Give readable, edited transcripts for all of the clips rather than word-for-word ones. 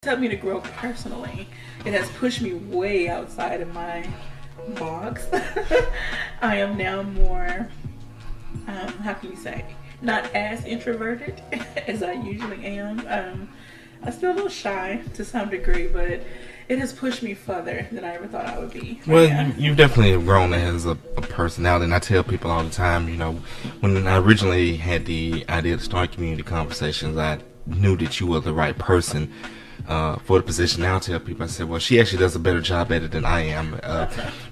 helped me to grow personally. It has pushed me way outside of my box. I am now more, how can you say, not as introverted as I usually am. I'm still a little shy to some degree, but it has pushed me further than I ever thought I would be. Well, you definitely have grown as a personality, and I tell people all the time, when I originally had the idea to start community conversations, I knew that you were the right person for the position. Now I tell people, I said, well, she actually does a better job at it than I am.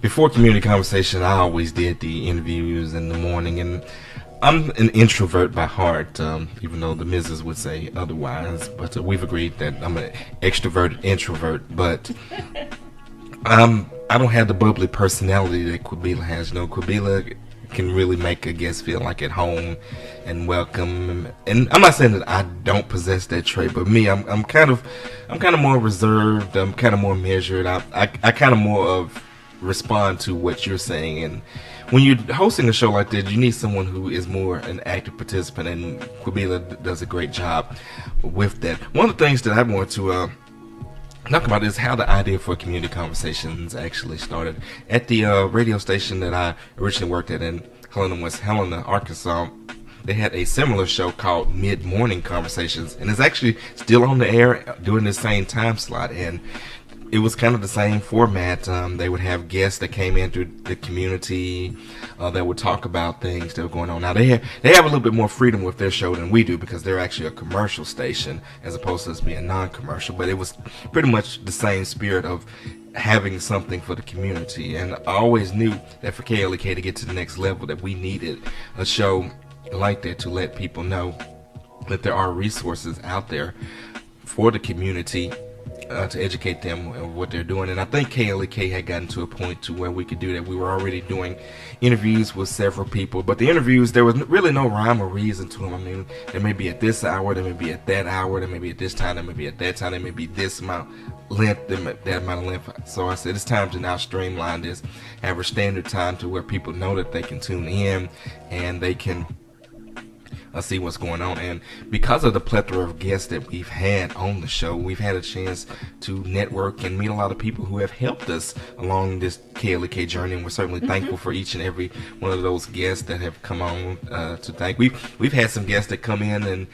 Before community conversation, I always did the interviews in the morning, and I'm an introvert by heart, even though the missus would say otherwise. But we've agreed that I'm an extroverted introvert. But I don't have the bubbly personality that Quabila has. Quabila can really make a guest feel like at home and welcome. And I'm not saying that I don't possess that trait, but me, I'm kind of more reserved. I'm kind of more measured. I kind of more of respond to what you're saying. And when you're hosting a show like that, you need someone who is more an active participant, and Quabila does a great job with that. One of the things that I want to talk about is how the idea for community conversations actually started. At the radio station that I originally worked at in West Helena, Arkansas, they had a similar show called Mid-Morning Conversations, and it's actually still on the air during the same time slot. And it was kind of the same format. They would have guests that came in through the community that would talk about things that were going on. Now they have a little bit more freedom with their show than we do, because they're actually a commercial station as opposed to us being non-commercial. But it was pretty much the same spirit of having something for the community. And I always knew that for KLEK to get to the next level, that we needed a show like that to let people know that there are resources out there for the community, to educate them of what they're doing. And I think KLEK had gotten to a point to where we could do that. We were already doing interviews with several people, but the interviews, there was really no rhyme or reason to them. I mean, they may be at this hour, they may be at that hour, they may be at this time, they may be at that time, they may be this amount length, that amount of length. So I said, it's time to now streamline this, have a standard time to where people know that they can tune in and they can see what's going on. And because of the plethora of guests that we've had on the show, we've had a chance to network and meet a lot of people who have helped us along this KLEK journey, and we're certainly thankful for each and every one of those guests that have come on to thank. We've had some guests that come in and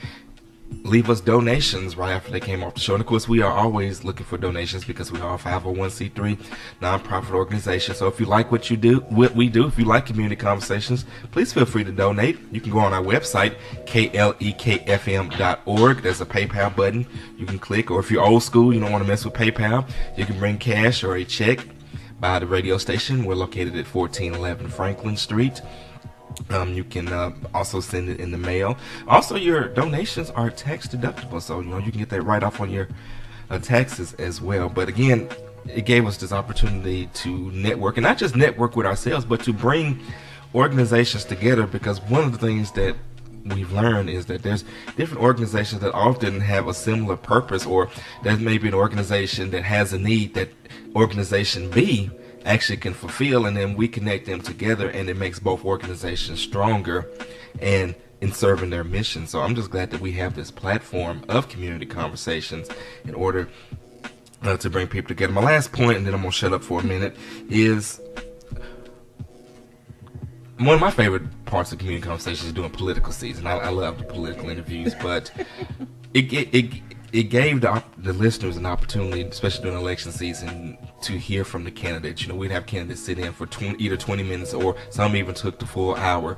leave us donations right after they came off the show. And of course, we are always looking for donations because we are a 501c3 nonprofit organization. So if you like what we do, if you like community conversations, please feel free to donate. You can go on our website, klekfm.org. There's a PayPal button you can click, or if you're old school, you don't want to mess with PayPal, you can bring cash or a check by the radio station. We're located at 1411 Franklin Street. You can also send it in the mail. Also, your donations are tax deductible, so you can get that right off on your taxes as well. But again, it gave us this opportunity to network, and not just network with ourselves, but to bring organizations together, because one of the things that we've learned is that there's different organizations that often have a similar purpose, or there's maybe an organization that has a need that organization B actually can fulfill, and then we connect them together, and it makes both organizations stronger and in serving their mission. So I'm just glad that we have this platform of community conversations in order to bring people together. My last point, and then I'm gonna shut up for a minute, is one of my favorite parts of community conversations is doing political season. I love the political interviews, but it gave the listeners an opportunity, especially during election season, to hear from the candidates. We'd have candidates sit in for either 20 minutes, or some even took the full hour,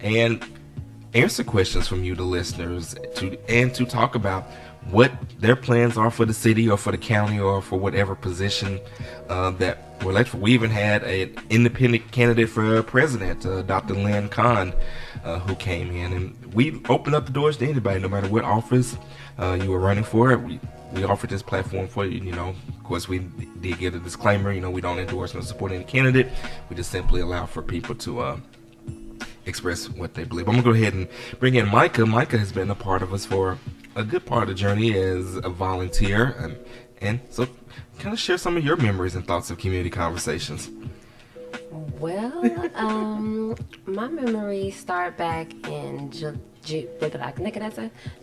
and answer questions from you, the listeners, to talk about what their plans are for the city or for the county or for whatever position that we're elected for. We even had an independent candidate for president, Dr. Lynn Kahn, who came in, and we opened up the doors to anybody, no matter what office you were running for. We offered this platform for you. Of course, we did get a disclaimer. We don't endorse or support any candidate. We just simply allow for people to express what they believe. I'm gonna go ahead and bring in Micah. Micah has been a part of us for a good part of the journey as a volunteer, and so kind of share some of your memories and thoughts of community conversations. Well, my memories start back in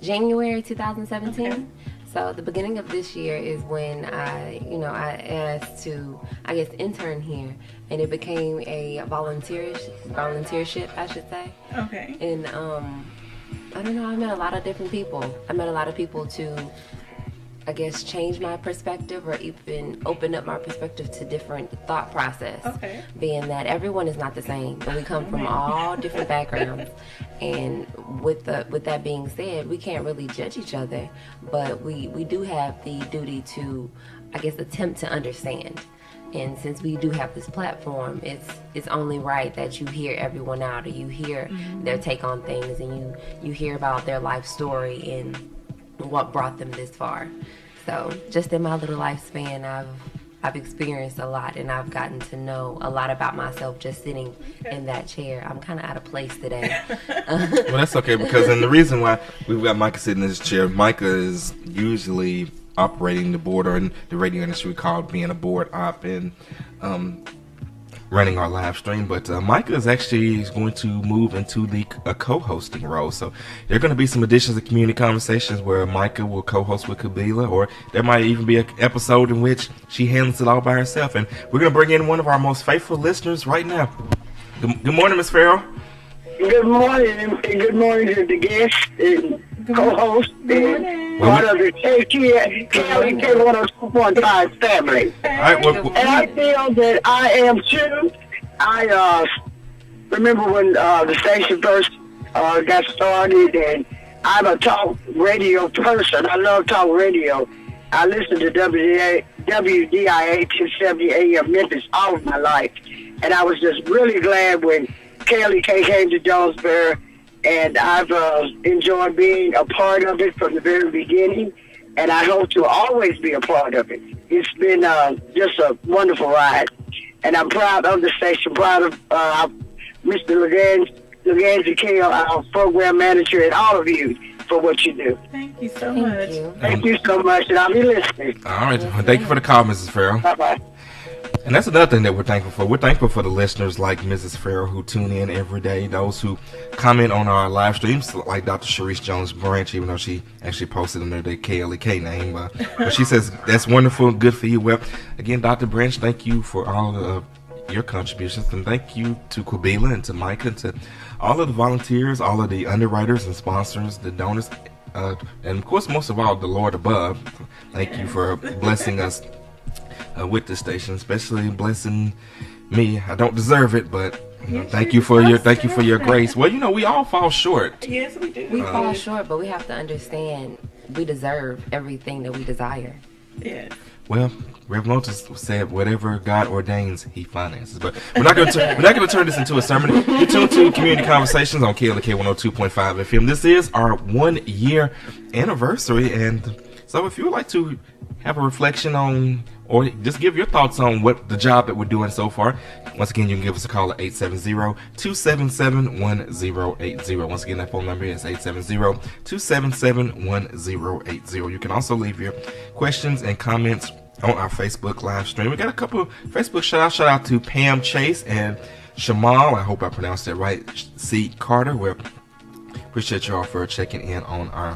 January 2017. Okay. So So the beginning of this year is when I asked to, I guess, intern here, and it became a volunteership, I should say. Okay. And I don't know, I met a lot of different people. I met a lot of people to, I guess, change my perspective or even open up my perspective to different thought process. Okay. Being that everyone is not the same, and we come from all different backgrounds. And with that being said, we can't really judge each other, but we do have the duty to, I guess, attempt to understand. And since we do have this platform, it's only right that you hear everyone out, or you hear their take on things, and you hear about their life story and what brought them this far. So just in my little lifespan, I've experienced a lot, and I've gotten to know a lot about myself just sitting in that chair. I'm kind of out of place today. Well, that's okay, because and the reason why we've got Micah sitting in this chair, Micah is usually operating the board, or in the radio industry called being a board op, and running our live stream. But Micah is actually going to move into the co-hosting role. So there are going to be some additions to Community Conversations where Micah will co-host with Kabila, or there might even be an episode in which she handles it all by herself. And we're going to bring in one of our most faithful listeners right now. Good morning, Miss Farrell. Good morning, and good morning to the guest and co-host and part of the KLK 102.5 family. All right, And I feel that I am too. I remember when the station first got started, and I'm a talk radio person. I love talk radio. I listened to WDIA 1070 AM Memphis all of my life, and I was just really glad when KLK came to Jonesboro, and I've enjoyed being a part of it from the very beginning, and I hope to always be a part of it. It's been just a wonderful ride, and I'm proud of the station, proud of Mr. Luganzi Kale, our program manager, and all of you for what you do. Thank you so much. Thank you so much, and I'll be listening. All right, well, thank you for the call, Mrs. Farrell. Bye-bye. And that's another thing that we're thankful for. We're thankful for the listeners like Mrs. Farrell who tune in every day, those who comment on our live streams, like Dr. Sharice Jones Branch, even though she actually posted under the KLEK name. But she says, that's wonderful, good for you. Well, again, Dr. Branch, thank you for all of your contributions. And thank you to Kabila and to Micah and to all of the volunteers, all of the underwriters and sponsors, the donors, and of course, most of all, the Lord above. Thank you for blessing us with the station, especially blessing me. I don't deserve it, but thank you for your grace. Well, we all fall short. Yes, we do. We fall short, but we have to understand we deserve everything that we desire. Yes. Well, Rev Moses said, "Whatever God ordains, He finances." But we're not going to turn this into a sermon. You're tuned to Community Conversations on KLK 102.5 FM. This is our 1 year anniversary, and so if you would like to have a reflection on, or just give your thoughts on what the job that we're doing so far, once again, you can give us a call at 870-277-1080. Once again, that phone number is 870-277-1080. You can also leave your questions and comments on our Facebook live stream. We got a couple of Facebook shout-outs. Shout out to Pam Chase and Shamal, I hope I pronounced that right, C. Carter. We appreciate you all for checking in on our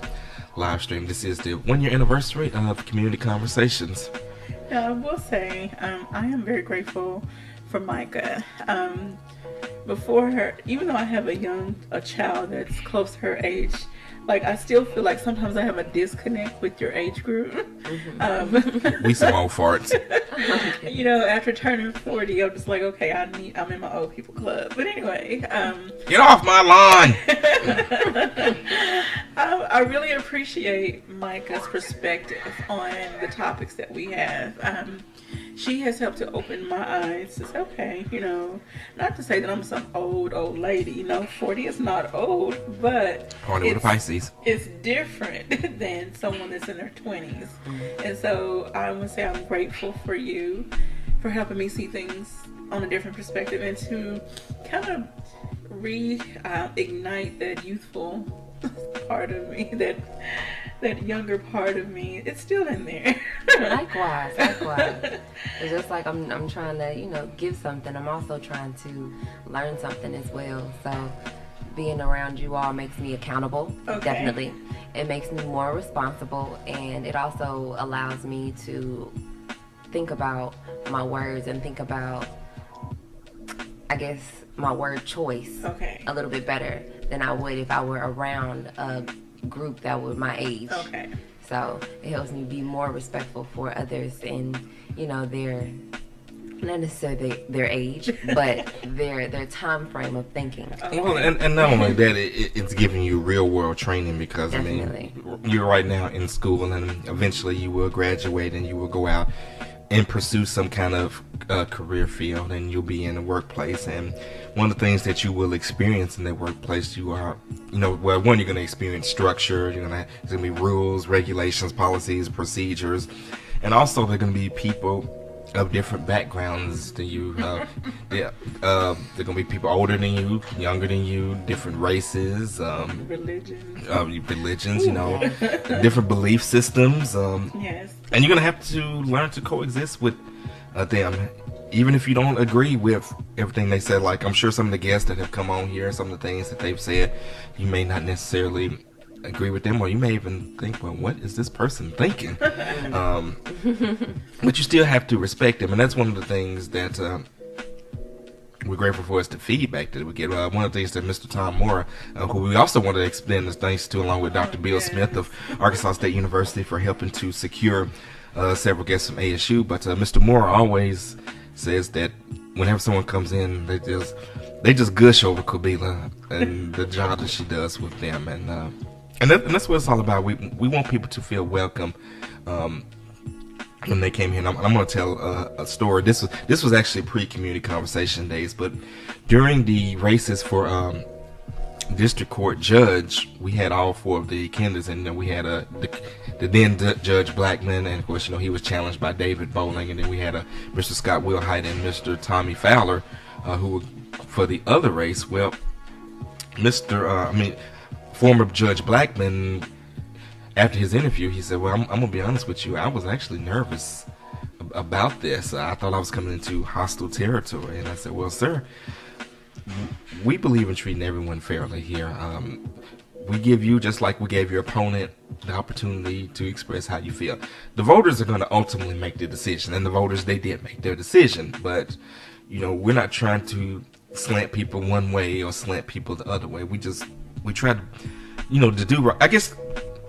live stream. This is the 1 year anniversary of Community Conversations. I will say, I am very grateful for Micah. Before her, even though I have a child that's close to her age, like I still feel like sometimes I have a disconnect with your age group. We some old farts. After turning 40, I'm just like, okay, I'm in my old people club. But anyway, get off my lawn. I really appreciate Micah's perspective on the topics that we have. She has helped to open my eyes to say, okay, not to say that I'm some old lady. 40 is not old, but Party with the Pisces. It's different than someone that's in their 20s. And so I would say I'm grateful for you for helping me see things on a different perspective and to kind of reignite that youthful part of me, that younger part of me. It's still in there. Likewise. It's just like I'm trying to, give something. I'm also trying to learn something as well. So being around you all makes me accountable. Okay. Definitely. It makes me more responsible, and it also allows me to think about my words and think about, I guess, my word choice Okay. a little bit better than I would if I were around a group that were my age. Okay. So it helps me be more respectful for others and, you know, their, not necessarily their age, but their time frame of thinking. Well, and not only that, it's giving you real world training because Definitely. I mean, you're right now in school, and eventually you will graduate and you will go out and pursue some kind of career field, and you'll be in the workplace. And one of the things that you will experience in that workplace, you are, you know, well, one, you're going to experience structure. There's going to be rules, regulations, policies, procedures, and also there are going to be people of different backgrounds than you. They're gonna be people older than you, younger than you, different races, religions, you know, different belief systems. Yes. And you're gonna have to learn to coexist with them, even if you don't agree with everything they said. Like, I'm sure some of the guests that have come on here, some of the things that they've said, you may not necessarily agree with them, or you may even think, well, what is this person thinking? But you still have to respect them, and that's one of the things that we're grateful for, is the feedback that we get. One of the things that Mr. Tom Moore, who we also want to extend this thanks to, along with Dr. Bill Smith of Arkansas State University, for helping to secure several guests from ASU. But Mr. Moore always says that whenever someone comes in, they just gush over Quabila and the job that she does with them, and that's what it's all about. We want people to feel welcome when they came here. And I'm going to tell a story. This was actually pre-community conversation days, but during the races for district court judge, we had all four of the candidates, and then we had the then Judge Blackman, and of course, you know, he was challenged by David Bowling, and then we had Mr. Scott Wilhite and Mr. Tommy Fowler, who were for the other race. Well, former Judge Blackman, after his interview, he said, well, I'm going to be honest with you, I was actually nervous about this. I thought I was coming into hostile territory. And I said, well, sir, we believe in treating everyone fairly here. We give you, just like we gave your opponent, the opportunity to express how you feel. The voters are going to ultimately make the decision, and the voters, they did make their decision. But, you know, we're not trying to slant people one way or slant people the other way. We try to, you know, to do right. I guess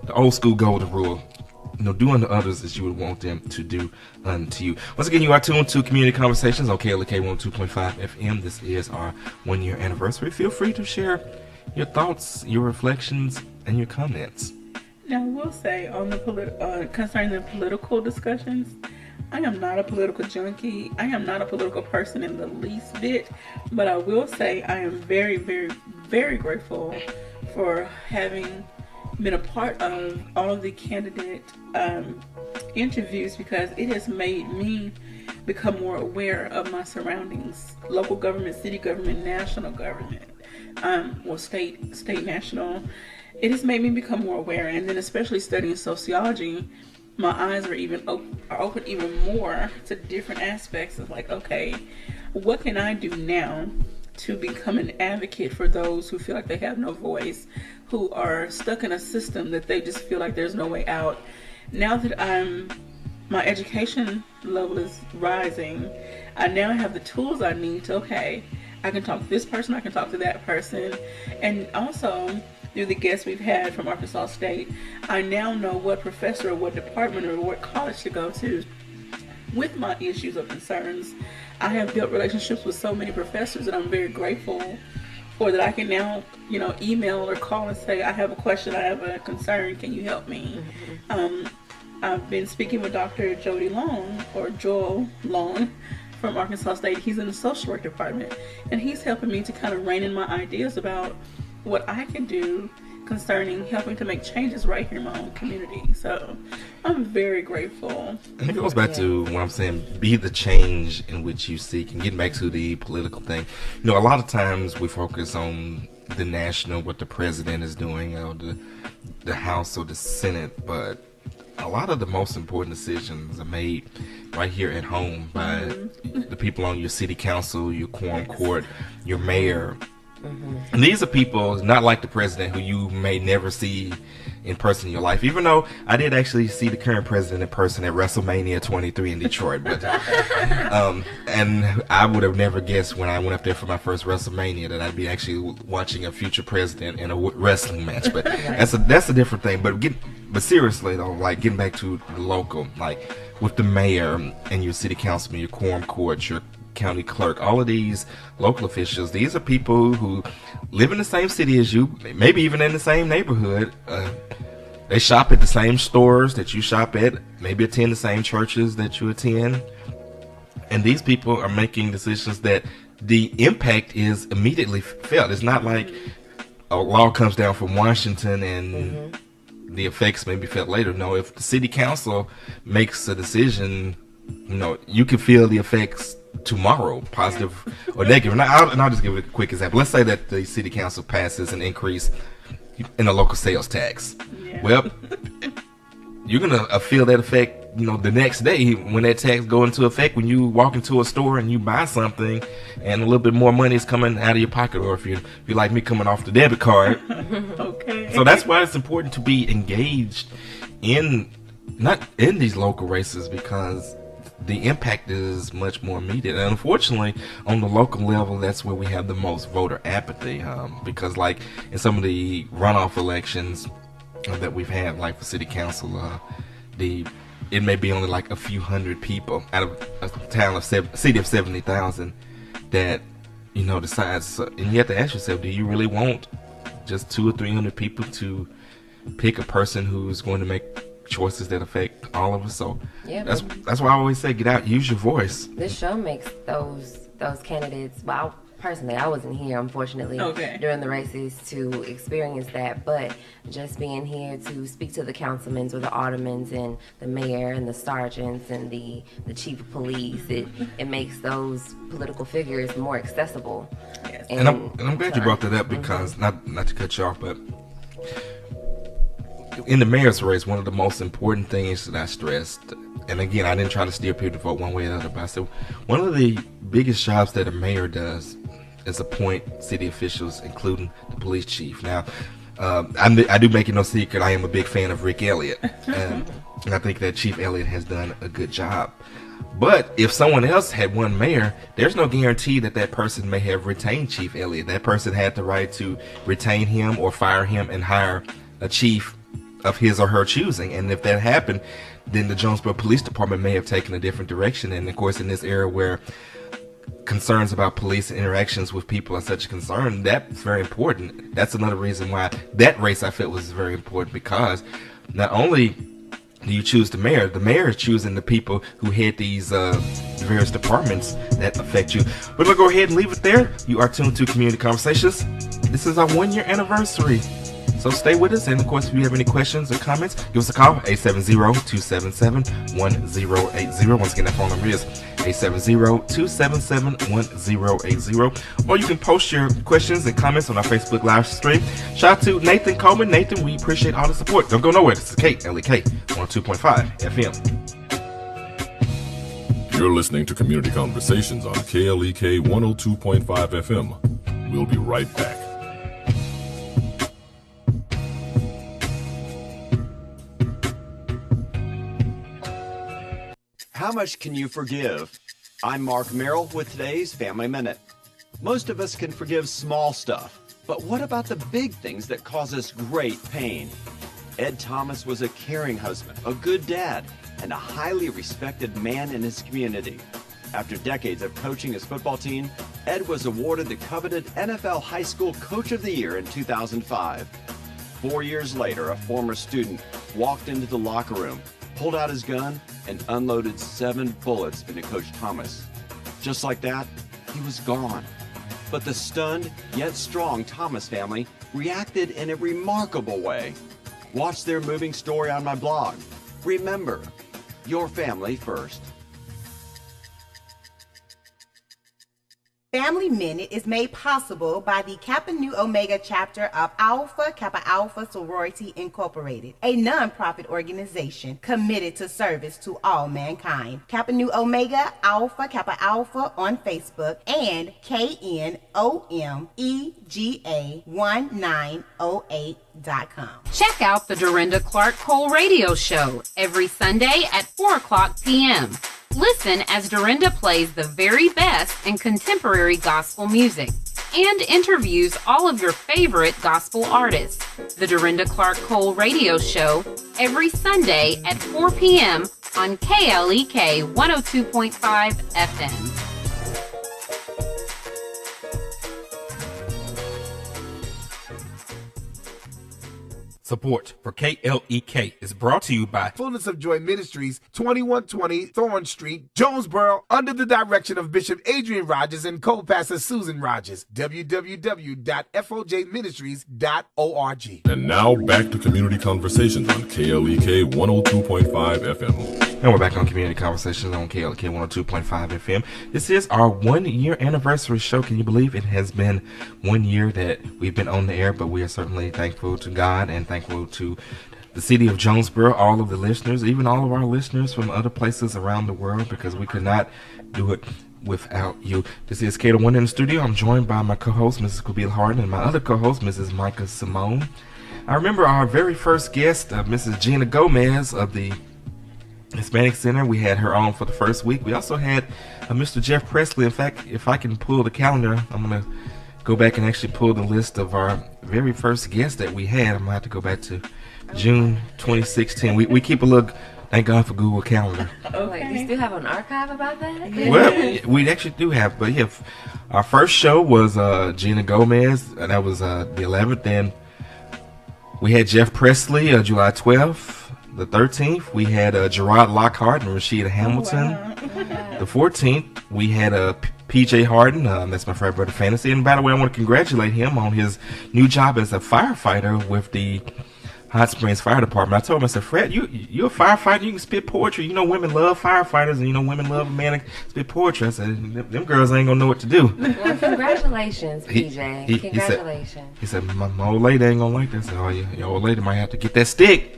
the old school golden rule, you know, do unto others as you would want them to do unto you. Once again, you are tuned to Community Conversations on KLK 102.5 FM. This is our 1-year anniversary. Feel free to share your thoughts, your reflections, and your comments. Now, we'll say on the concerning the political discussions, I am not a political junkie. I am not a political person in the least bit, but I will say I am very, very, very grateful for having been a part of all of the candidate interviews, because it has made me become more aware of my surroundings, local government, city government, national government, or state, national. It has made me become more aware, and then especially studying sociology, my eyes are open even more to different aspects of, like, okay, what can I do now to become an advocate for those who feel like they have no voice, who are stuck in a system that they just feel like there's no way out. Now that my education level is rising, I now have the tools I need to, okay, I can talk to this person, I can talk to that person, and also through the guests we've had from Arkansas State, I now know what professor or what department or what college to go to with my issues or concerns. I have built relationships with so many professors that I'm very grateful for, that I can now, you know, email or call and say, I have a question, I have a concern, can you help me? I've been speaking with Dr. Jody Long, or Joel Long, from Arkansas State. He's in the social work department, and he's helping me to kind of rein in my ideas about what I can do concerning helping to make changes right here in my own community. So I'm very grateful. And it goes back to what I'm saying, be the change in which you seek. And getting back to the political thing, you know, a lot of times we focus on the national, what the president is doing, or the House or the Senate, but a lot of the most important decisions are made right here at home by the people on your city council, your quorum court, your mayor, And these are people not like the president who you may never see in person in your life, even though I did actually see the current president in person at WrestleMania 23 in Detroit. But and I would have never guessed when I went up there for my first WrestleMania that I'd be actually watching a future president in a wrestling match. But that's a different thing. But seriously though, like getting back to the local, like with the mayor and your city councilman, your quorum court, your county clerk, all of these local officials, these are people who live in the same city as you, maybe even in the same neighborhood. They shop at the same stores that you shop at, maybe attend the same churches that you attend. And these people are making decisions that the impact is immediately felt. It's not like a law comes down from Washington and the effects may be felt later. No, if the city council makes a decision, you can feel the effects tomorrow, positive or negative. And I'll just give a quick example. Let's say that the city council passes an increase in the local sales tax. Well, you're gonna feel that effect, the next day when that tax go into effect. When you walk into a store and you buy something, and a little bit more money is coming out of your pocket, or if you're like me, coming off the debit card. Okay. So that's why it's important to be engaged not in these local races, because the impact is much more immediate. And unfortunately, on the local level, that's where we have the most voter apathy, because like in some of the runoff elections that we've had, like for city council, it may be only like a few hundred people out of a town of city of 70,000 that decides. And you have to ask yourself, do you really want just 200 or 300 people to pick a person who's going to make choices that affect all of us? So that's why I always say, get out, use your voice. This show makes those candidates. Well, personally, I wasn't here, unfortunately, during the races to experience that. But just being here to speak to the councilmen or the aldermen and the mayor and the sergeants and the chief of police, it makes those political figures more accessible. Yes. And I'm glad you brought that up, because not to cut you off, but in the mayor's race, one of the most important things that I stressed, and again, I didn't try to steer people to vote one way or the other, but I said one of the biggest jobs that a mayor does is appoint city officials, including the police chief. Now, I do make it no secret, I am a big fan of Rick Elliott, and I think that Chief Elliott has done a good job. But if someone else had won mayor, there's no guarantee that person may have retained Chief Elliott. That person had the right to retain him or fire him and hire a chief of his or her choosing. And if that happened, then the Jonesboro Police Department may have taken a different direction. And of course, in this era where concerns about police interactions with people are such a concern, that's very important. That's another reason why that race I felt was very important, because not only do you choose the mayor is choosing the people who head these various departments that affect you. We're gonna go ahead and leave it there. You are tuned to Community Conversations. This is our 1-year anniversary. So stay with us, and of course, if you have any questions or comments, give us a call, 870-277-1080. Once again, that phone number is 870-277-1080. Or you can post your questions and comments on our Facebook live stream. Shout out to Nathan Coleman. Nathan, we appreciate all the support. Don't go nowhere. This is Kate, LEK, 102.5 FM. You're listening to Community Conversations on KLEK 102.5 FM. We'll be right back. How much can you forgive? I'm Mark Merrill with today's Family Minute. Most of us can forgive small stuff, but what about the big things that cause us great pain? Ed Thomas was a caring husband, a good dad, and a highly respected man in his community. After decades of coaching his football team, Ed was awarded the coveted NFL High School Coach of the Year in 2005. 4 years later, a former student walked into the locker room, pulled out his gun, and unloaded 7 bullets into Coach Thomas. Just like that, he was gone. But the stunned, yet strong Thomas family reacted in a remarkable way. Watch their moving story on my blog. Remember, your family first. Family Minute is made possible by the Kappa Nu Omega chapter of Alpha Kappa Alpha Sorority Incorporated, a non-profit organization committed to service to all mankind. Kappa Nu Omega Alpha Kappa Alpha on Facebook and KNOMEGA1908.com. Check out the Dorinda Clark Cole Radio Show every Sunday at 4 o'clock p.m. Listen as Dorinda plays the very best in contemporary gospel music and interviews all of your favorite gospel artists. The Dorinda Clark Cole Radio Show every Sunday at 4 p.m. on KLEK 102.5 FM. Support for KLEK is brought to you by Fullness of Joy Ministries, 2120 Thorn Street, Jonesboro, under the direction of Bishop Adrian Rogers and co-pastor Susan Rogers. www.fjministries.org. And now back to Community Conversations on KLEK 102.5 FM. And we're back on Community Conversations on KLK 102.5 FM. This is our 1 year anniversary show. Can you believe it has been 1 year that we've been on the air? But we are certainly thankful to God and thankful to the city of Jonesboro, all of the listeners, even all of our listeners from other places around the world, because we could not do it without you. This is Cato One in the studio. I'm joined by my co-host, Mrs. Kabila Harden, and my other co-host, Mrs. Micah Simone. I remember our very first guest, Mrs. Gina Gomez of the Hispanic Center. We had her on for the first week. We also had Mr. Jeff Presley. In fact, if I can pull the calendar, I'm going to go back and actually pull the list of our very first guest that we had. I'm going to have to go back to June 2016. We keep a look. Thank God for Google Calendar. Okay. Wait, you still have an archive about that? Well, we actually do have. But yeah, our first show was Gina Gomez. And that was the 11th. Then we had Jeff Presley, July 12th. The 13th, we had Gerard Lockhart and Rashida Hamilton. Oh, wow. The 14th, we had PJ Harden. That's my Frat Brother Fantasy. And by the way, I want to congratulate him on his new job as a firefighter with the Hot Springs Fire Department. I told him, I said, Fred, you're a firefighter. You can spit poetry. You know, women love firefighters, and you know, women love a man that spit poetry. I said, them girls ain't gonna know what to do. Well, congratulations, PJ. Congratulations. He said, my old lady ain't gonna like that. I said, oh, your old lady might have to get that stick,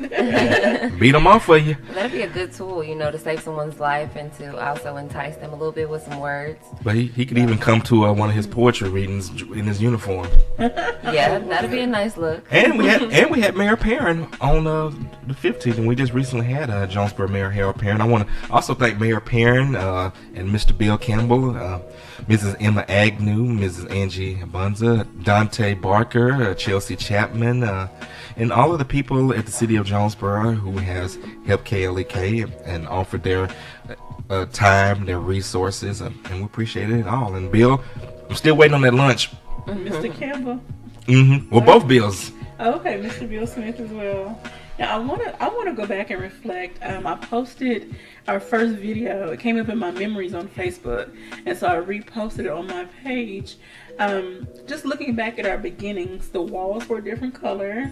beat them off for you. That'd be a good tool, you know, to save someone's life and to also entice them a little bit with some words. But he could even come to one of his poetry readings in his uniform. Yeah, that'd be a nice look. And we had Mayor Perrin on the 15th, and we just recently had Jonesboro Mayor Harold Perrin. I want to also thank Mayor Perrin and Mr. Bill Campbell, Mrs. Emma Agnew, Mrs. Angie Bunza, Dante Barker, Chelsea Chapman, and all of the people at the city of Jonesboro who has helped KLEK and offered their time, their resources, and we appreciate it all. And Bill, I'm still waiting on that lunch. Mr. Campbell. Well, both Bills. Okay, Mr. Bill Smith as well. Now I wanna go back and reflect. I posted our first video. It came up in my memories on Facebook, and so I reposted it on my page. Just looking back at our beginnings, the walls were a different color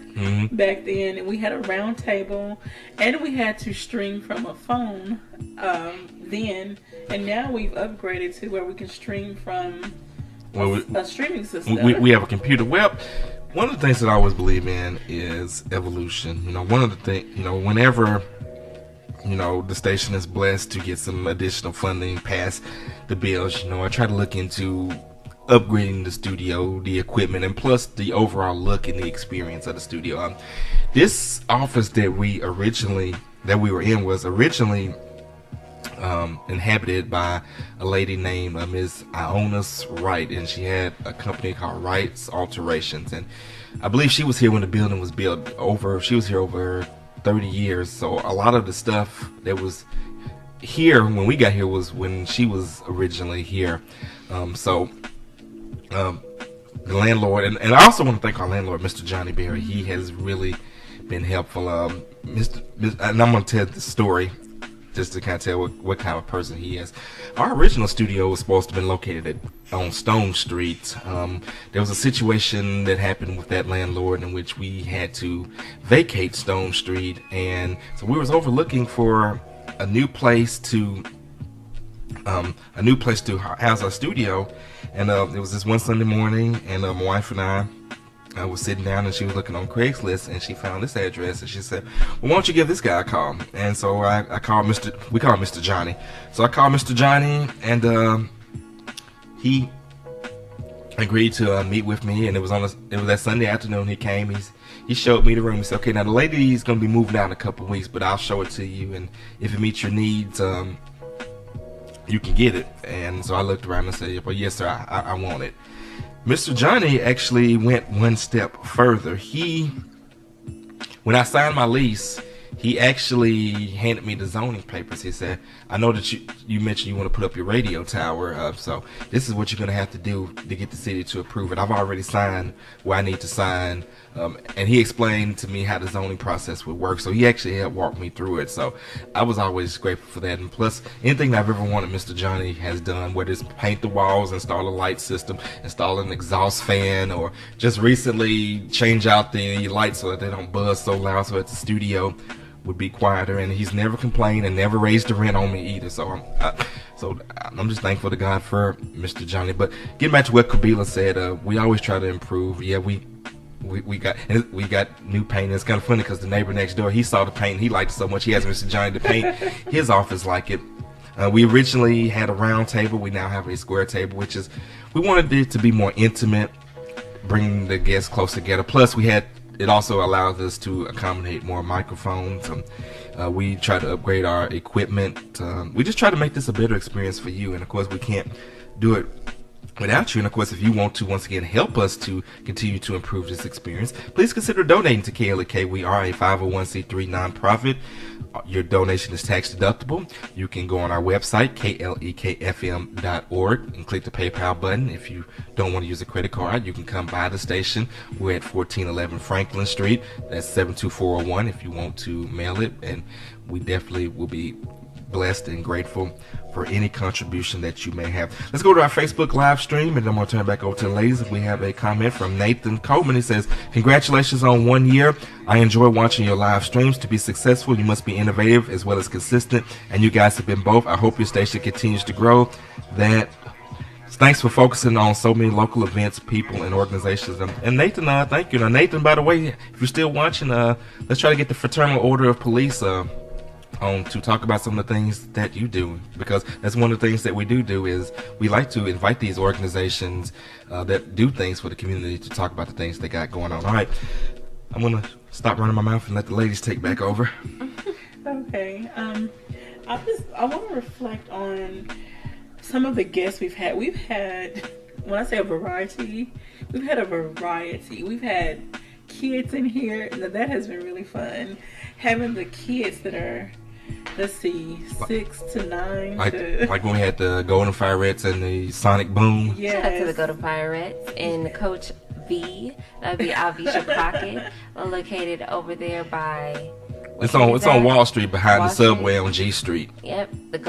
back then, and we had a round table, and we had to stream from a phone then, and now we've upgraded to where we can stream from a streaming system. We have a computer. Well, one of the things that I always believe in is evolution. You know, one of the things, you know, whenever, you know, the station is blessed to get some additional funding past the bills, you know, I try to look into upgrading the studio, the equipment, and plus the overall look and the experience of the studio. This office that we were in was originally inhabited by a lady named Ms. Ionis Wright, and she had a company called Wright's Alterations, and I believe she was here when the building was built. She was here over 30 years, so a lot of the stuff that was here when we got here was when she was originally here. The landlord, and I also want to thank our landlord, Mr. Johnny Berry. He has really been helpful. And I'm going to tell the story just to kind of tell what kind of person he is. Our original studio was supposed to have been located on Stone Street. There was a situation that happened with that landlord in which we had to vacate Stone Street, and so we was overlooking for a new place to a new place to house our studio. And it was this one Sunday morning, and my wife and I was sitting down, and she was looking on Craigslist, and she found this address, and she said, well, why don't you give this guy a call? And so I called we call him Mr. Johnny. So I called Mr. Johnny, and he agreed to meet with me, and it was that Sunday afternoon he came. He showed me the room. He said, okay, now the lady's going to be moving out in a couple of weeks, but I'll show it to you, and if it meets your needs, you can get it. And so I looked around and said, well, yes, sir, I want it. Mr. Johnny actually went one step further. When I signed my lease, he actually handed me the zoning papers. He said, I know that you mentioned you want to put up your radio tower, so this is what you're going to have to do to get the city to approve it. I've already signed where I need to sign, and he explained to me how the zoning process would work, so he actually helped walk me through it. So I was always grateful for that. And plus, anything that I've ever wanted, Mr. Johnny has done, whether it's paint the walls, install a light system, install an exhaust fan, or just recently change out the lights so that they don't buzz so loud so at the studio would be quieter. And he's never complained and never raised the rent on me either. So I'm just thankful to God for Mr. Johnny. But getting back to what Kabila said, we always try to improve. Yeah, we got new paint. It's kind of funny because the neighbor next door, he saw the paint, he liked it so much, he asked Mr. Johnny to paint his office like it. We originally had a round table. We now have a square table, which is, we wanted it to be more intimate, bringing the guests closer together. Plus, it also allows us to accommodate more microphones. We try to upgrade our equipment. We just try to make this a better experience for you. And of course, we can't do it without you. And of course, if you want to, once again, help us to continue to improve this experience, please consider donating to KLEK. We are a 501c3 nonprofit. Your donation is tax deductible. You can go on our website, klekfm.org, and click the PayPal button. If you don't want to use a credit card, you can come by the station. We're at 1411 Franklin Street. That's 72401 if you want to mail it. And we definitely will be blessed and grateful for any contribution that you may have. Let's go to our Facebook live stream, and then I'm going to turn it back over to the ladies. We have a comment from Nathan Coleman. He says, congratulations on 1 year. I enjoy watching your live streams. To be successful, you must be innovative as well as consistent, and you guys have been both. I hope your station continues to grow. Thanks for focusing on so many local events, people, and organizations. And Nathan, thank you. Now, Nathan, by the way, if you're still watching, let's try to get the Fraternal Order of Police on to talk about some of the things that you do, because that's one of the things that we do is we like to invite these organizations that do things for the community to talk about the things they got going on. All right, I'm gonna stop running my mouth and let the ladies take back over. Okay, I want to reflect on some of the guests we've had. When I say a variety, we've had a variety. We've had kids in here, and that has been really fun. Having the kids that are, let's see, 6 to 9. Like when we had the Golden Firettes and the Sonic Boom. Yes. Shout out to the Golden Firettes and Coach V. That'd be Avisha Crockett, located over there by... It's on Wall Street behind the subway on G Street. Yep, the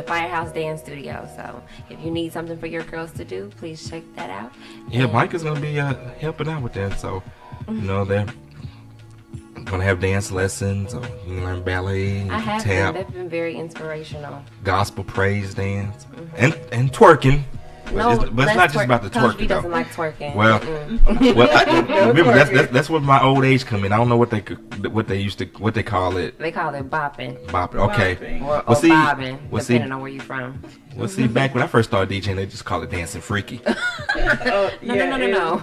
Firehouse Dance Studio. So if you need something for your girls to do, please check that out. Yeah, Mike is gonna be helping out with that. So they're gonna have dance lessons. Or you can learn ballet. They've been very inspirational. Gospel praise dance and twerking. But it's not just about the twerking. Coach B doesn't like twerking. Well, remember that's what my old age come in. I don't know what they call it. They call it bopping. Bopping. Okay. Or bobbing, depending on where you're from. Well, see, back when I first started DJing, they just called it dancing freaky. No.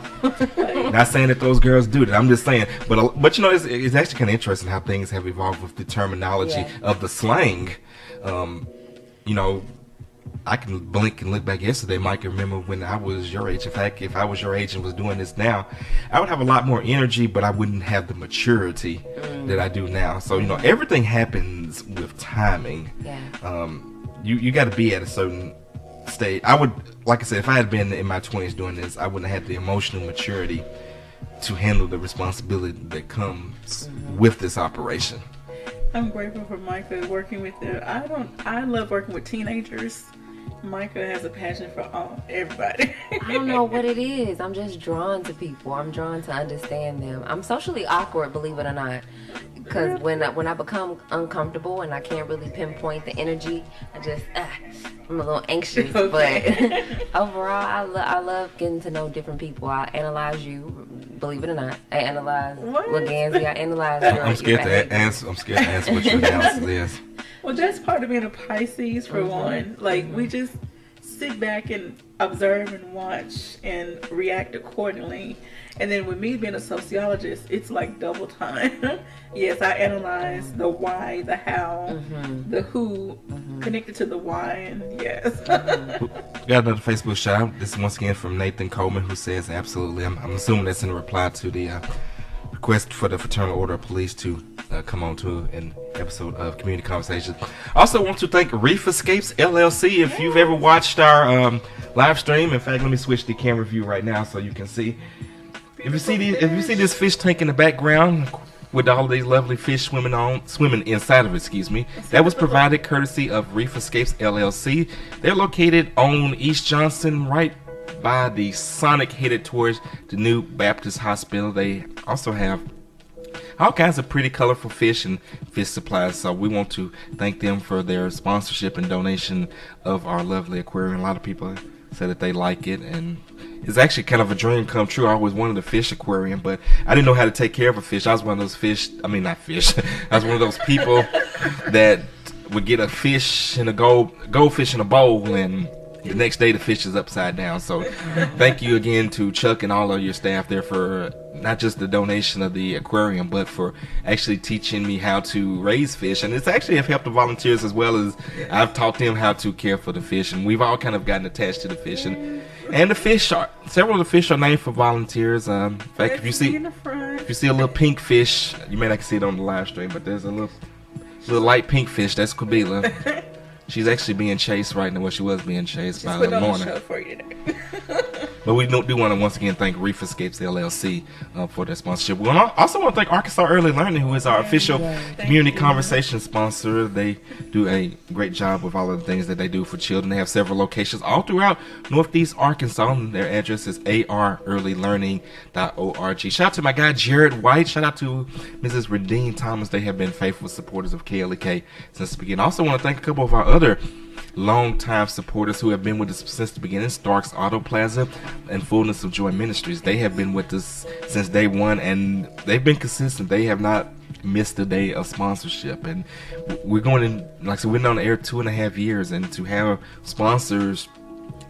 Not saying that those girls do that. I'm just saying, but it's actually kind of interesting how things have evolved with the terminology of the slang. I can blink and look back yesterday, Mike, and remember when I was your age. In fact, if I was your age and was doing this now, I would have a lot more energy, but I wouldn't have the maturity that I do now. So, everything happens with timing. Yeah. You got to be at a certain stage. I would, like I said, if I had been in my 20s doing this, I wouldn't have had the emotional maturity to handle the responsibility that comes with this operation. I'm grateful for Micah working with them. I love working with teenagers. Micah has a passion for everybody. I don't know what it is. I'm just drawn to people. I'm drawn to understand them. I'm socially awkward, believe it or not. Because when I become uncomfortable and I can't really pinpoint the energy, I'm a little anxious. Okay. But overall, I love getting to know different people. I analyze you, believe it or not. I analyze Legansy. I analyze I'm scared to answer. I'm scared to answer what your analysis is. Well, that's part of being a Pisces, for one. Like, we just sit back and observe and watch and react accordingly. And then with me being a sociologist, it's like double time. Yes, I analyze the why, the how, the who, connected to the why, and yes. Got another Facebook shout out. This is once again from Nathan Coleman, who says absolutely. I'm assuming that's in reply to the request for the Fraternal Order of Police to come on to an episode of Community Conversations. Also want to thank Reef Escapes LLC. If you've ever watched our live stream, in fact, let me switch the camera view right now so you can see. If you see this fish tank in the background with all these lovely fish swimming inside of it, that was provided courtesy of Reef Escapes LLC. They're located on East Johnson, right by the Sonic, headed towards the new Baptist Hospital. They also have all kinds of pretty colorful fish and fish supplies, so we want to thank them for their sponsorship and donation of our lovely aquarium. A lot of people said that they like it, and it's actually kind of a dream come true. I always wanted a fish aquarium, but I didn't know how to take care of a fish. I was one of those I was one of those people that would get a fish in a goldfish in a bowl, and the next day the fish is upside down. So thank you again to Chuck and all of your staff there for not just the donation of the aquarium, but for actually teaching me how to raise fish. And it's actually have helped the volunteers as well as I've taught them how to care for the fish. And we've all kind of gotten attached to the fish. And the fish several of the fish are named for volunteers. In fact, if you see a little pink fish, you may not see it on the live stream, but there's a little light pink fish. That's Kabila. She's actually being chased right now. Well, she was being chased by Lorna. But we do want to once again thank Reef Escapes LLC for their sponsorship. We also want to thank Arkansas Early Learning, who is our official community conversation sponsor. They do a great job with all of the things that they do for children. They have several locations all throughout Northeast Arkansas. Their address is arearlylearning.org. Shout out to my guy Jared White. Shout out to Mrs. Redine Thomas. They have been faithful supporters of KLEK since the beginning. I also want to thank a couple of our other long-time supporters who have been with us since the beginning. Starks Auto Plaza and Fullness of Joy Ministries. They have been with us since day one, and they've been consistent. They have not missed a day of sponsorship, and we're going in, like I said, we've been on the air 2.5 years, and to have sponsors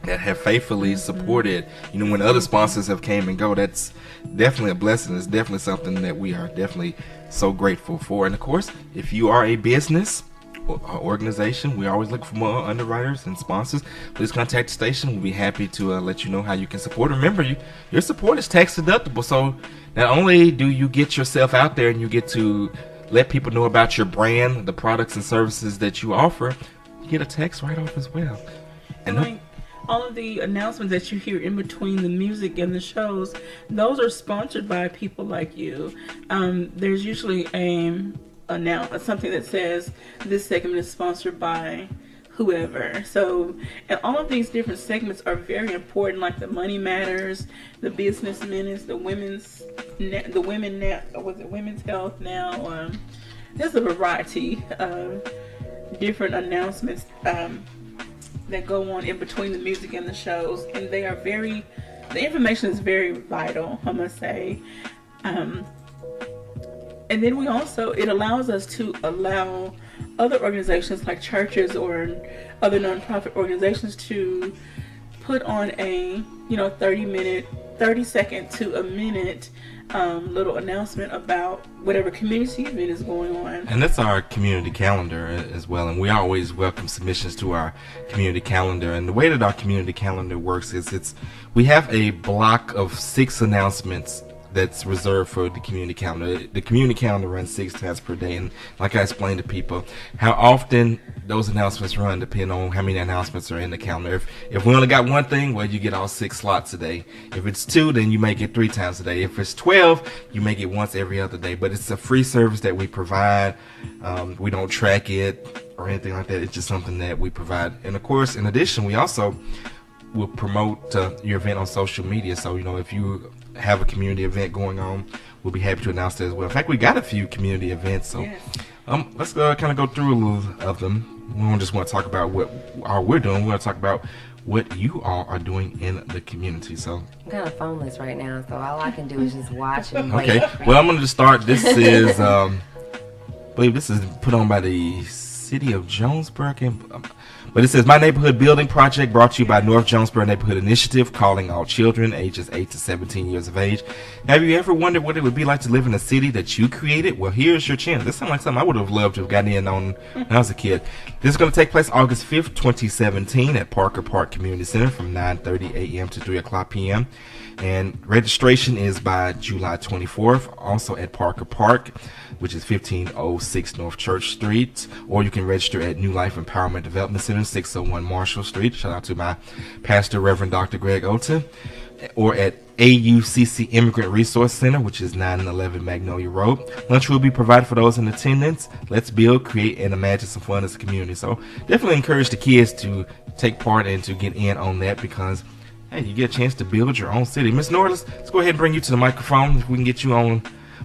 that have faithfully supported, when other sponsors have came and go, that's definitely a blessing. It's definitely something that we are definitely so grateful for. And of course, if you are a business organization, we always look for more underwriters and sponsors. Please contact the station. We'll be happy to let you know how you can support. Remember, your support is tax deductible, so not only do you get yourself out there and you get to let people know about your brand, the products and services that you offer, you get a tax write-off as well. And all of the announcements that you hear in between the music and the shows, those are sponsored by people like you. There's usually something that says this segment is sponsored by whoever. So, and all of these different segments are very important, like the Money Matters, the Business Minutes, the women's health now. There's a variety of different announcements that go on in between the music and the shows, and the information is very vital, I must say. And then it allows us to allow other organizations like churches or other nonprofit organizations to put on a 30 second to a minute little announcement about whatever community event is going on. And that's our community calendar as well, and we always welcome submissions to our community calendar. And the way that our community calendar works is we have a block of 6 announcements that's reserved for the community calendar. The community calendar runs 6 times per day, and like I explained to people, how often those announcements run depend on how many announcements are in the calendar. If we only got one thing, well, you get all 6 slots a day. If it's 2, then you may get 3 times a day. If it's 12, you may get once every other day. But it's a free service that we provide. We don't track it or anything like that. It's just something that we provide. And of course, in addition, we also will promote your event on social media. So, if you have a community event going on, we'll be happy to announce that as well. In fact, we got a few community events, so let's kind of go through a little of them. We don't just want to talk about what we're doing. We want to talk about what you all are doing in the community. So I'm kind of phoneless right now, so all I can do is just watch and wait. Okay, well, I'm going to start. This is, I believe this is put on by the city of Jonesboro. But it says, My Neighborhood Building Project, brought to you by North Jonesboro Neighborhood Initiative, calling all children ages 8 to 17 years of age. Have you ever wondered what it would be like to live in a city that you created? Well, here's your chance. This sounds like something I would have loved to have gotten in on when I was a kid. This is going to take place August 5th, 2017 at Parker Park Community Center from 9:30 a.m. to 3 o'clock p.m. And registration is by July 24th, also at Parker Park, which is 1506 North Church Street, or you can register at New Life Empowerment Development Center, 601 Marshall Street. Shout out to my pastor, Reverend Dr. Greg Ota, or at AUCC Immigrant Resource Center, which is 911 Magnolia Road. Lunch will be provided for those in attendance. Let's build, create, and imagine some fun as a community. So definitely encourage the kids to take part and to get in on that, because hey, you get a chance to build your own city. Miss Norris, let's go ahead and bring you to the microphone. If we can get you on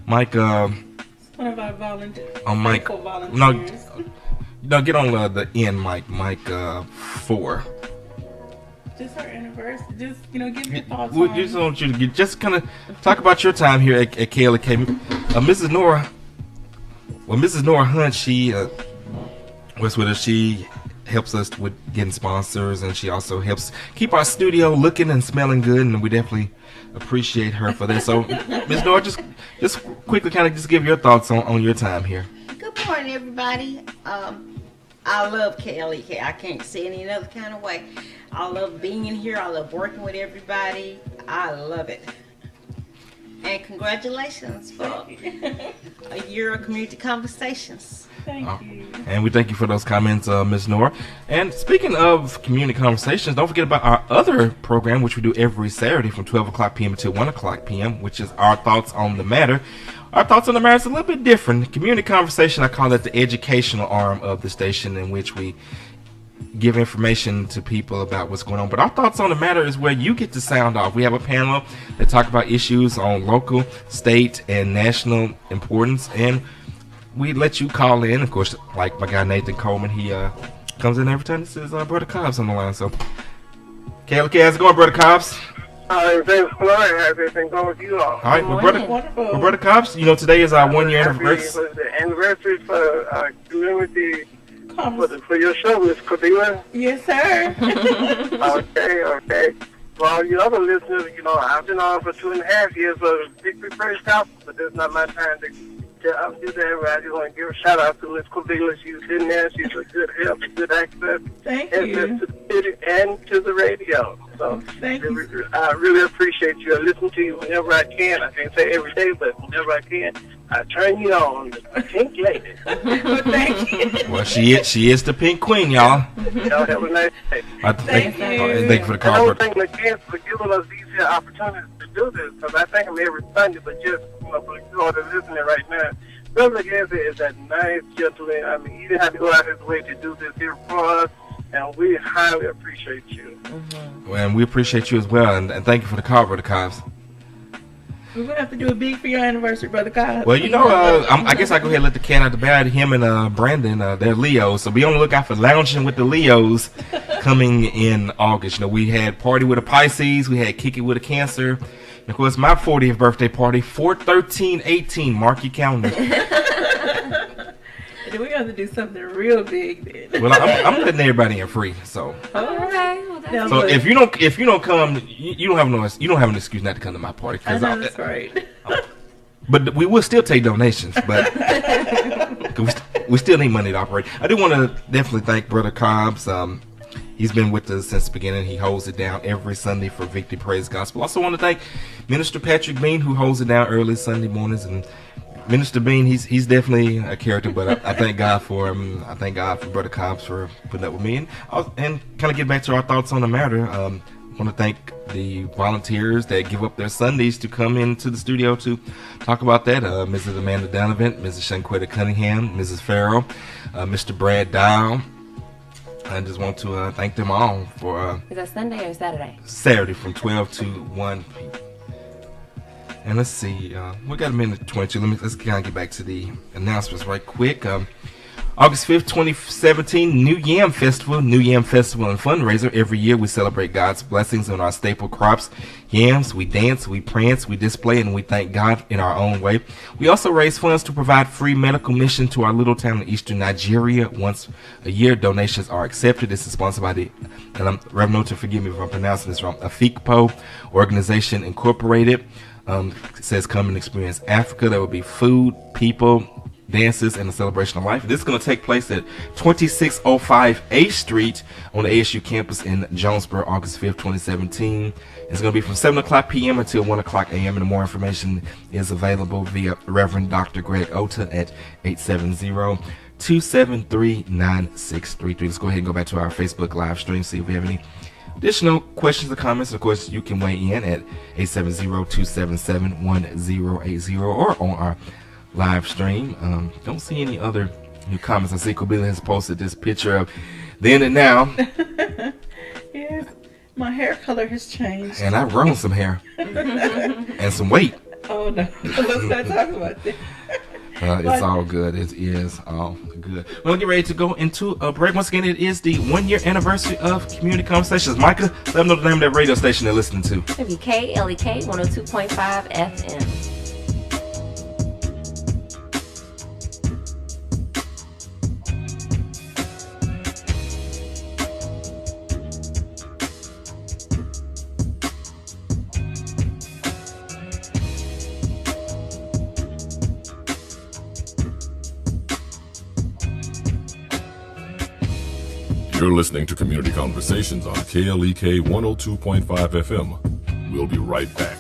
mic. One of our volunteers. On mic. No, get on the end mic. Mic 4. Just our anniversary. Just give your thoughts. We just want you to just kind of talk about your time here at KLK. Mrs. Nora. Well, Mrs. Nora Hunt, she was with us. She helps us with getting sponsors, and she also helps keep our studio looking and smelling good, and we definitely appreciate her for that. So, Ms. Nora, just quickly kind of just give your thoughts on your time here. Good morning, everybody. I love KLEK. I can't say it any other kind of way. I love being in here. I love working with everybody. I love it. And congratulations for a year of community conversations. Thank you. And we thank you for those comments, Ms. Nora. And speaking of community conversations, don't forget about our other program, which we do every Saturday from 12 o'clock p.m. until 1 o'clock p.m., which is Our Thoughts on the Matter. Our Thoughts on the Matter is a little bit different. Community conversation, I call it the educational arm of the station, in which we give information to people about what's going on. But Our Thoughts on the Matter is where you get to sound off. We have a panel that talk about issues on local, state, and national importance, and we let you call in. Of course, like my guy Nathan Coleman, he comes in every time. This is Brother Cobbs on the line. So, KLK, how's it going, Brother Cobbs? Everything's fine. How's everything going with you all? All right, well, Brother Cobbs, today is our 1 year anniversary. The anniversary for community for your show, Miss Cordelia. Yes, sir. Okay. Well, you other listeners, I've been on for 2.5 years of Victory Praise Gospel, but this is not my time to do that. I just want to give a shout out to Miss Cordelia. She's in there. She's a good help, good access. Thank you. To the city and to the radio. So thank you. I really appreciate you. I listen to you whenever I can. I can't say every day, but whenever I can, I turn you on, the pink lady. Well, thank you. Well, she is the pink queen, y'all. Y'all have a nice day. Thank you. Thank you for the call. I don't think again for giving us these here opportunities to do this, because I think I'm every Sunday, but just for you all that are listening right now, Brother Gansey is that nice gentleman. I mean, he didn't have to go out his way to do this here for us, and we highly appreciate you. Well, and we appreciate you as well, and thank you for the call, Brother Cobbs. We're going to have to do a big for your anniversary, Brother Cobbs. Well, I guess I go ahead and let the cat out the bag. Him and Brandon, they're Leos, so be on the lookout for Lounging with the Leos coming in August. We had Party with a Pisces, we had Kick It with a Cancer, and of course my 40th birthday party, 4/13/18. Mark your calendar. We have to do something real big then. Well, I'm letting everybody in free, so. Okay. Well, so if you don't come, you don't have an excuse not to come to my party. I know that's right. But we will still take donations, but we still need money to operate. I do want to definitely thank Brother Cobbs. He's been with us since the beginning. He holds it down every Sunday for Victory Praise Gospel. Also want to thank Minister Patrick Bean, who holds it down early Sunday mornings. And Minister Bean, he's definitely a character, but I thank God for him. I thank God for Brother Cobbs for putting up with me. And kind of get back to our thoughts on the matter. I want to thank the volunteers that give up their Sundays to come into the studio to talk about that. Mrs. Amanda Donovan, Mrs. Shanquetta Cunningham, Mrs. Farrell, Mr. Brad Dial. I just want to thank them all for... Is that Sunday or Saturday? Saturday from 12 to 1 p.m. And let's see, we got a minute 22. Let's kind of get back to the announcements right quick. August 5th, 2017, New Yam Festival and fundraiser. Every year we celebrate God's blessings on our staple crops, yams. We dance, we prance, we display, and we thank God in our own way. We also raise funds to provide free medical mission to our little town in eastern Nigeria once a year. Donations are accepted. This is sponsored by the, and I'm Reverend to forgive me if I'm pronouncing this wrong, Afikpo Organization Incorporated. It says come and experience Africa. There will be food, people, dances, and a celebration of life. This is going to take place at 2605 A Street on the ASU campus in Jonesboro, August 5th, 2017. It's going to be from 7 o'clock p.m. until 1 o'clock a.m. And more information is available via Reverend Dr. Greg Ota at 870-273-9633. Let's go ahead and go back to our Facebook live stream, see if we have any additional questions or comments. Of course, you can weigh in at 870-277-1080 or on our live stream. Don't see any other new comments. I see Kobila has posted this picture of then and now. Yes, my hair color has changed. And I've grown some hair. And some weight. Oh no, let's not talk about that. It's all good. It is all good. We'll get ready to go into a break. Once again, it is the 1-year anniversary of Community Conversations. Micah, let them know the name of that radio station they're listening to. KLEK 102.5 FM. You're listening to Community Conversations on KLEK 102.5 FM. We'll be right back.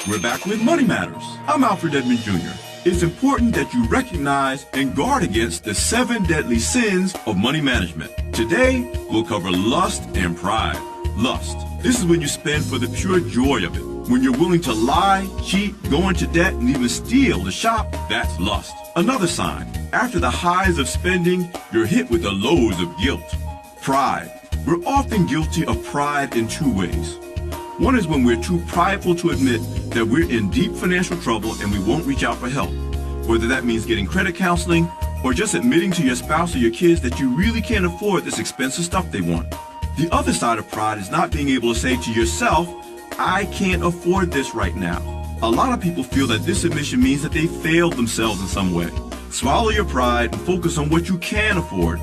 We're back with Money Matters. I'm Alfred Edmond Jr. It's important that you recognize and guard against the 7 deadly sins of money management. Today, we'll cover lust and pride. Lust. This is when you spend for the pure joy of it. When you're willing to lie, cheat, go into debt, and even steal to shop, that's lust. Another sign. After the highs of spending, you're hit with the lows of guilt. Pride. We're often guilty of pride in 2 ways. One is when we're too prideful to admit that we're in deep financial trouble and we won't reach out for help. Whether that means getting credit counseling or just admitting to your spouse or your kids that you really can't afford this expensive stuff they want. The other side of pride is not being able to say to yourself, I can't afford this right now. A lot of people feel that this admission means that they failed themselves in some way. Swallow your pride and focus on what you can afford.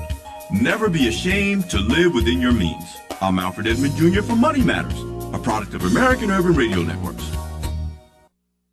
Never be ashamed to live within your means. I'm Alfred Edmond Jr. for Money Matters, a product of American Urban Radio Networks.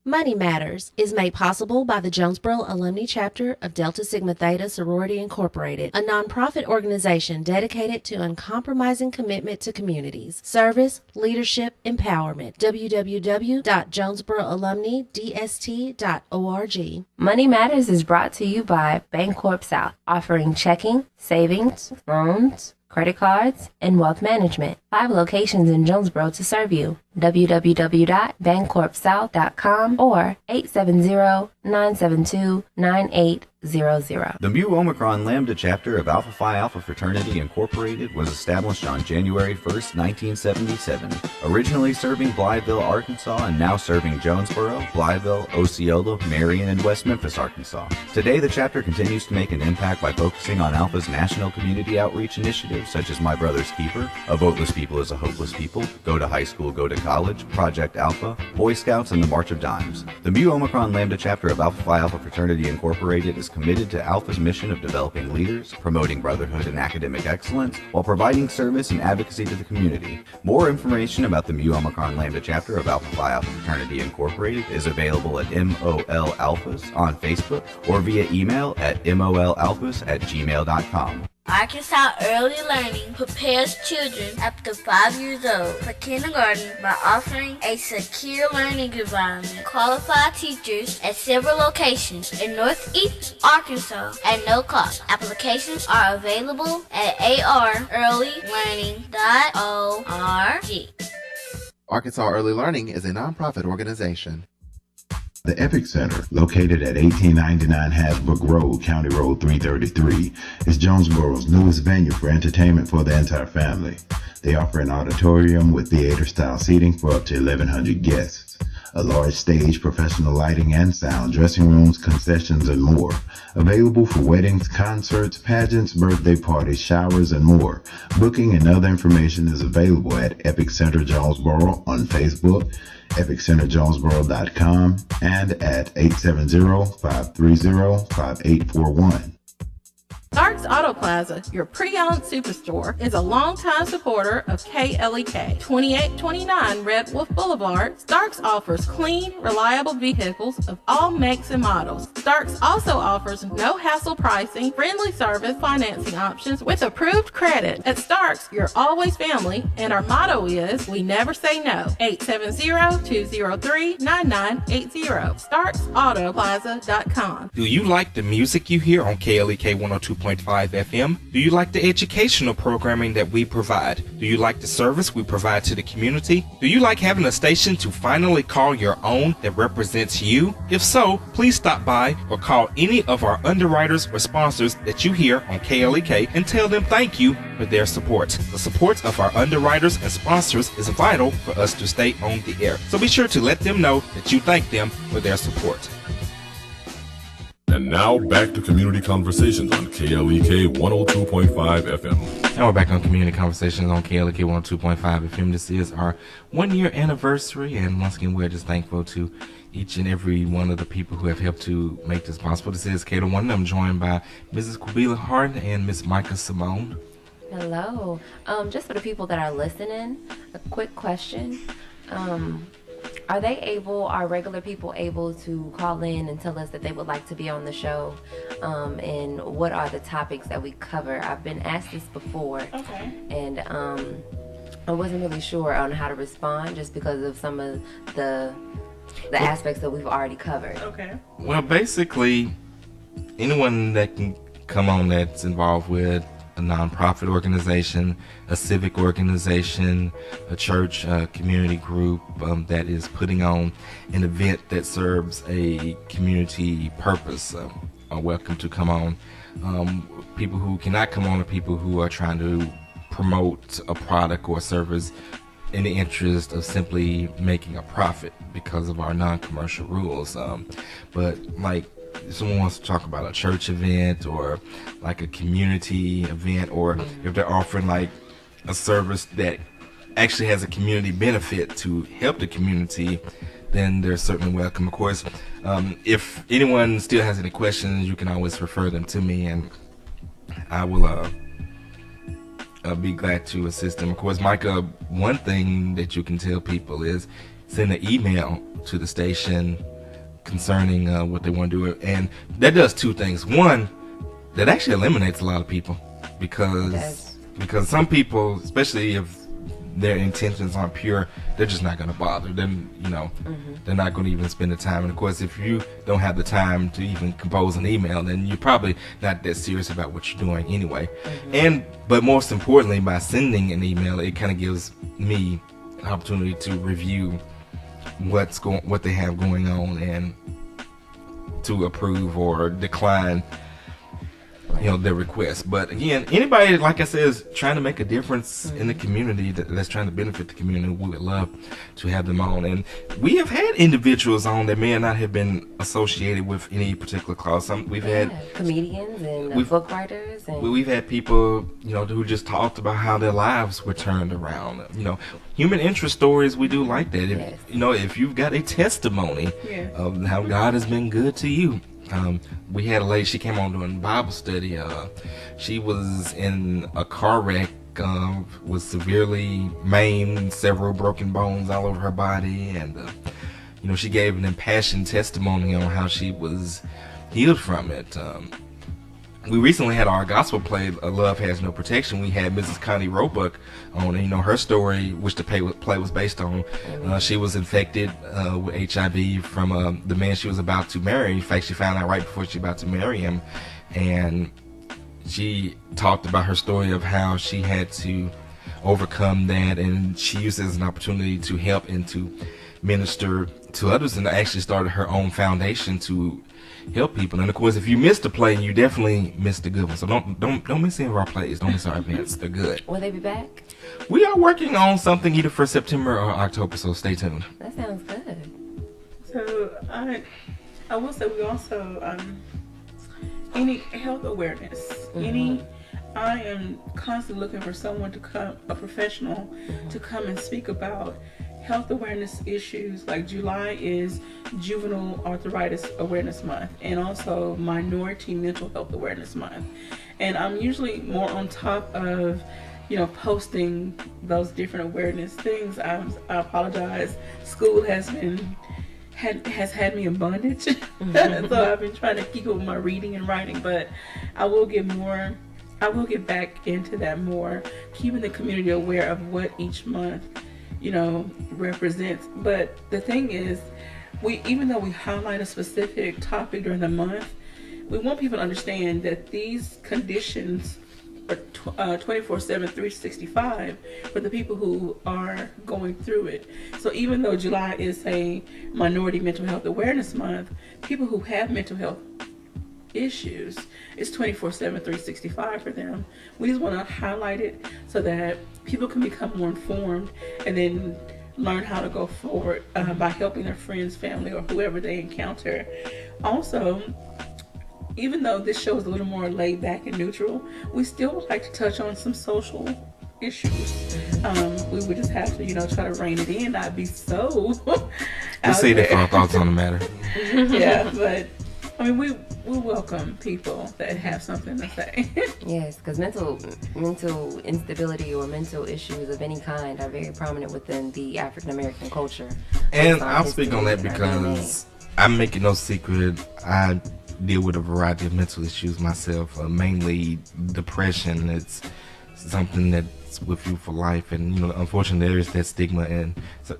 Money Matters is made possible by the Jonesboro Alumni Chapter of Delta Sigma Theta Sorority Incorporated, a nonprofit organization dedicated to uncompromising commitment to communities, service, leadership, empowerment. www.jonesboroalumnidst.org. Money Matters is brought to you by Bancorp South, offering checking, savings, loans, credit cards, and wealth management. 5 locations in Jonesboro to serve you. www.bancorpsouth.com or 870-972-9800. The Mu Omicron Lambda chapter of Alpha Phi Alpha Fraternity Incorporated was established on January 1st, 1977, originally serving Blytheville, Arkansas, and now serving Jonesboro, Blytheville, Osceola, Marion, and West Memphis, Arkansas. Today, the chapter continues to make an impact by focusing on Alpha's national community outreach initiatives such as My Brother's Keeper, A Voteless People is a Hopeless People, Go to High School, Go to College, Project Alpha, Boy Scouts, and the March of Dimes. The Mu Omicron Lambda chapter of Alpha Phi Alpha Fraternity Incorporated is committed to Alpha's mission of developing leaders, promoting brotherhood and academic excellence, while providing service and advocacy to the community. More information about the Mu Omicron Lambda chapter of Alpha Phi Alpha Fraternity Incorporated is available at MOL Alphas on Facebook or via email at molalphas@gmail.com. Arkansas Early Learning prepares children up to 5 years old for kindergarten by offering a secure learning environment, qualified teachers at several locations in Northeast Arkansas at no cost. Applications are available at arearlylearning.org. Arkansas Early Learning is a nonprofit organization. The Epic Center, located at 1899 Hasbrook Road, County Road 333, is Jonesboro's newest venue for entertainment for the entire family. They offer an auditorium with theater-style seating for up to 1,100 guests, a large stage, professional lighting and sound, dressing rooms, concessions, and more. Available for weddings, concerts, pageants, birthday parties, showers, and more. Booking and other information is available at Epic Center Jonesboro on Facebook, epiccenterjonesboro.com, and at 870-530-5841. Starks Auto Plaza, your pre-owned superstore, is a longtime supporter of KLEK. 2829 Red Wolf Boulevard, Starks offers clean, reliable vehicles of all makes and models. Starks also offers no-hassle pricing, friendly service, financing options with approved credit. At Starks, you're always family, and our motto is, we never say no. 870-203-9980. StarksAutoPlaza.com. Do you like the music you hear on KLEK 102.5 FM? Do you like the educational programming that we provide? Do you like the service we provide to the community? Do you like having a station to finally call your own that represents you? If so, please stop by or call any of our underwriters or sponsors that you hear on KLEK and tell them thank you for their support. The support of our underwriters and sponsors is vital for us to stay on the air. So be sure to let them know that you thank them for their support. And now back to Community Conversations on KLEK 102.5 FM. And we're back on Community Conversations on KLEK 102.5 FM. This is our 1 year anniversary, and once again, we're just thankful to each and every one of the people who have helped to make this possible. This is Cato One. I'm joined by Mrs. Quabila Harden and Miss Micah Simone. Hello. Just for the people that are listening, a quick question. Are regular people able to call in and tell us that they would like to be on the show? And what are the topics that we cover? I've been asked this before. Okay. And I wasn't really sure on how to respond just because of some of the aspects that we've already covered. Okay. Well, basically, anyone that can come on that's involved with a nonprofit organization, a civic organization, a church, community group that is putting on an event that serves a community purpose are welcome to come on. People who cannot come on are people who are trying to promote a product or service in the interest of simply making a profit because of our non-commercial rules. But like, if someone wants to talk about a church event or like a community event, or if they're offering like a service that actually has a community benefit to help the community, then they're certainly welcome. Of course, if anyone still has any questions, you can always refer them to me, and I will be glad to assist them. Of course, Micah, one thing that you can tell people is send an email to the station concerning what they want to do, and that does two things. One, that actually eliminates a lot of people because some people, especially if their intentions aren't pure, they're just not going to bother. Then they're not going to even spend the time. And of course, if you don't have the time to even compose an email, then you're probably not that serious about what you're doing anyway. But most importantly, by sending an email, it kind of gives me an opportunity to review what they have going on and to approve or decline their request. But again, anybody, like I said, is trying to make a difference in the community, that's trying to benefit the community, we would love to have them on. And we have had individuals on that may not have been associated with any particular cause. We've had comedians and book writers, and we've had people who just talked about how their lives were turned around. Human interest stories, we do like that. If you've got a testimony of how God has been good to you. We had a lady, she came on doing Bible study. She was in a car wreck, was severely maimed, several broken bones all over her body, and she gave an impassioned testimony on how she was healed from it. We recently had our gospel play, Love Has No Protection. We had Mrs. Connie Roebuck on, her story, which the play was based on. She was infected with HIV from the man she was about to marry. In fact, she found out right before she was about to marry him. And she talked about her story of how she had to overcome that, and she used it as an opportunity to help and to minister to others, and actually started her own foundation to help people. And of course, if you missed a play, you definitely missed a good one. So don't miss any of our plays. Don't miss our events. They're good. Will they be back? We are working on something either for September or October, so stay tuned. That sounds good. So I will say we also any health awareness, I am constantly looking for someone to come, a professional, to come and speak about health awareness issues. Like July is Juvenile Arthritis Awareness Month, and also Minority Mental Health Awareness Month. And I'm usually more on top of, posting those different awareness things. I apologize. School has had me in bondage, so I've been trying to keep up with my reading and writing. But I will get back into that more, keeping the community aware of what each month represents. But the thing is, even though we highlight a specific topic during the month, we want people to understand that these conditions are 24/7, 365 for the people who are going through it. So even though July is a Minority Mental Health Awareness Month, people who have mental health issues, it's 24/7, 365 for them. We just want to highlight it so that people can become more informed and then learn how to go forward by helping their friends, family, or whoever they encounter. Also, even though this show is a little more laid back and neutral, we still would like to touch on some social issues. We would just have to, try to rein it in, not be so We'll see if our thoughts on the matter. Yeah, but I mean, we welcome people that have something to say. Yes, because mental instability or mental issues of any kind are very prominent within the African American culture. And I'll speak on that because I'm making no secret, I deal with a variety of mental issues myself, mainly depression. It's something that's with you for life, and unfortunately there is that stigma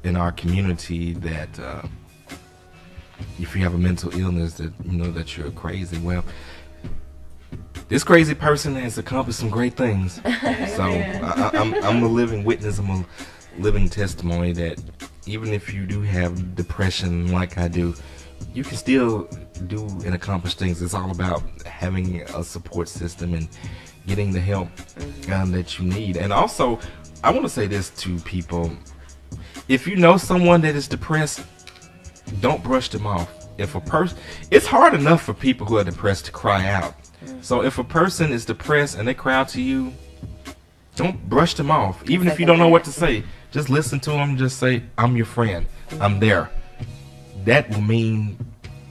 in our community that if you have a mental illness that that you're crazy. Well, this crazy person has accomplished some great things. So I'm a living witness, I'm a living testimony that even if you do have depression like I do, you can still do and accomplish things. It's all about having a support system and getting the help that you need. And also, I want to say this to people: if you know someone that is depressed, don't brush them off. If a person, it's hard enough for people who are depressed to cry out. So if a person is depressed and they cry out to you, don't brush them off. Even if you don't know what to say, just listen to them. Just say, "I'm your friend. I'm there." That will mean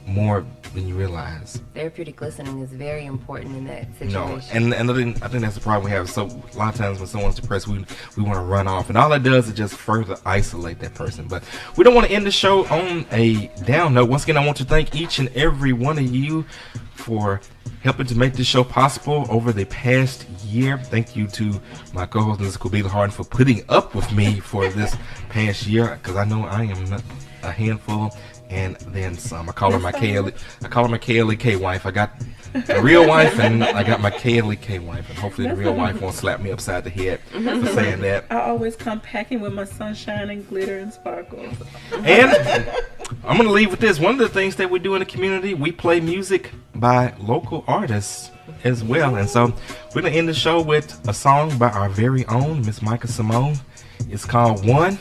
more than you realize. Therapeutic listening is very important in that situation. And I think that's the problem we have. So a lot of times when someone's depressed, we want to run off, and all that does is just further isolate that person. But we don't want to end the show on a down note. Once again, I want to thank each and every one of you for helping to make this show possible over the past year. Thank you to my co-host, Mrs. Kubila Harden, for putting up with me for this past year, because I know I am not a handful and then some. I call her my KLEK wife. I got a real wife and I got my KLEK wife, and hopefully the real wife won't slap me upside the head for saying that. I always come packing with my sunshine and glitter and sparkles. And I'm going to leave with this. One of the things that we do in the community, we play music by local artists as well. And so we're going to end the show with a song by our very own Miss Micah Simone. It's called One.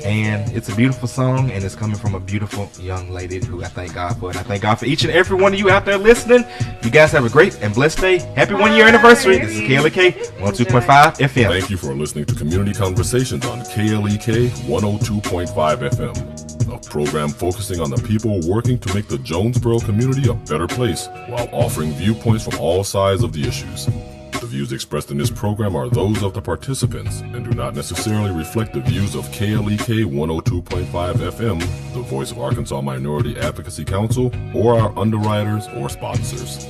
And it's a beautiful song, and it's coming from a beautiful young lady who I thank God for. And I thank God for each and every one of you out there listening. You guys have a great and blessed day. Happy 1 year anniversary. This is KLEK 102.5 FM. Thank you for listening to Community Conversations on KLEK 102.5 FM, a program focusing on the people working to make the Jonesboro community a better place while offering viewpoints from all sides of the issues. The views expressed in this program are those of the participants and do not necessarily reflect the views of KLEK 102.5 FM, the voice of Arkansas Minority Advocacy Council, or our underwriters or sponsors.